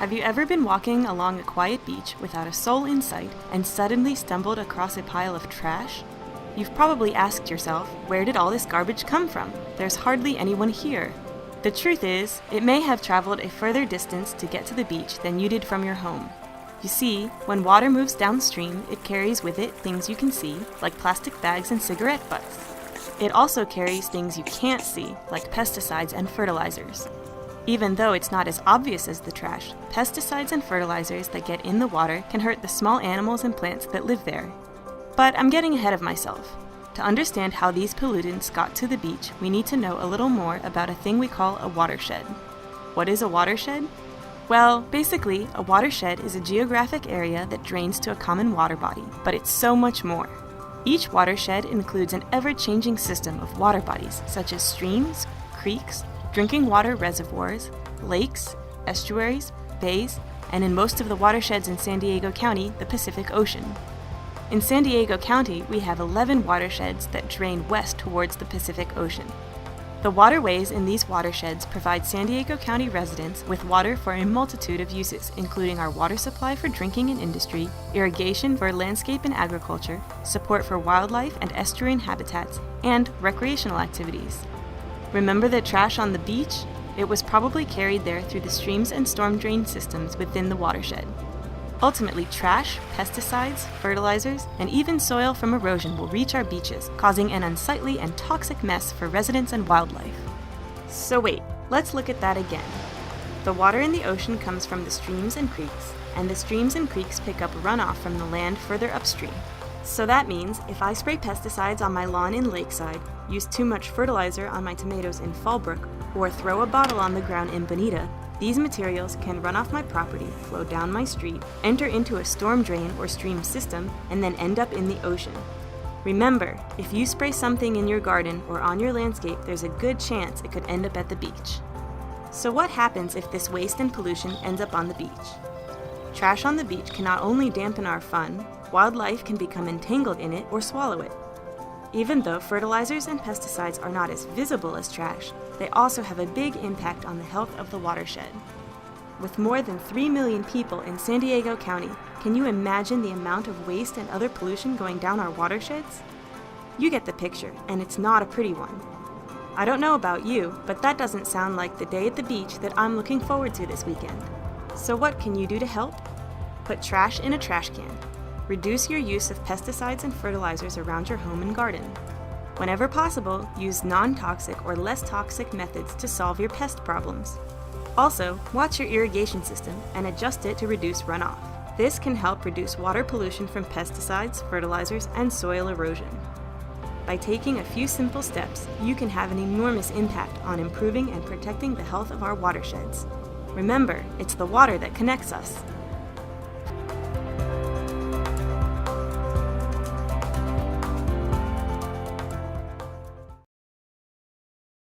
Have you ever been walking along a quiet beach without a soul in sight and suddenly stumbled across a pile of trash? You've probably asked yourself, where did all this garbage come from? There's hardly anyone here. The truth is, it may have traveled a further distance to get to the beach than you did from your home. You see, when water moves downstream, it carries with it things you can see, like plastic bags and cigarette butts. It also carries things you can't see, like pesticides and fertilizers. Even though it's not as obvious as the trash, pesticides and fertilizers that get in the water can hurt the small animals and plants that live there. But I'm getting ahead of myself. To understand how these pollutants got to the beach, we need to know a little more about a thing we call a watershed. What is a watershed? Well, basically, a watershed is a geographic area that drains to a common water body, but it's so much more. Each watershed includes an ever-changing system of water bodies, such as streams, creeks, drinking water reservoirs, lakes, estuaries, bays, and in most of the watersheds in San Diego County, the Pacific Ocean. In San Diego County, we have 11 watersheds that drain west towards the Pacific Ocean. The waterways in these watersheds provide San Diego County residents with water for a multitude of uses, including our water supply for drinking and industry, irrigation for landscape and agriculture, support for wildlife and estuarine habitats, and recreational activities. Remember the trash on the beach? It was probably carried there through the streams and storm drain systems within the watershed. Ultimately, trash, pesticides, fertilizers, and even soil from erosion will reach our beaches, causing an unsightly and toxic mess for residents and wildlife. So wait, let's look at that again. The water in the ocean comes from the streams and creeks, and the streams and creeks pick up runoff from the land further upstream. So that means if I spray pesticides on my lawn in Lakeside, use too much fertilizer on my tomatoes in Fallbrook, or throw a bottle on the ground in Bonita, these materials can run off my property, flow down my street, enter into a storm drain or stream system, and then end up in the ocean. Remember, if you spray something in your garden or on your landscape, there's a good chance it could end up at the beach. So what happens if this waste and pollution ends up on the beach? Trash on the beach can not only dampen our fun, wildlife can become entangled in it or swallow it. Even though fertilizers and pesticides are not as visible as trash, they also have a big impact on the health of the watershed. With more than 3 million people in San Diego County, can you imagine the amount of waste and other pollution going down our watersheds? You get the picture, and it's not a pretty one. I don't know about you, but that doesn't sound like the day at the beach that I'm looking forward to this weekend. So what can you do to help? Put trash in a trash can. Reduce your use of pesticides and fertilizers around your home and garden. Whenever possible, use non-toxic or less toxic methods to solve your pest problems. Also, watch your irrigation system and adjust it to reduce runoff. This can help reduce water pollution from pesticides, fertilizers, and soil erosion. By taking a few simple steps, you can have an enormous impact on improving and protecting the health of our watersheds. Remember, it's the water that connects us.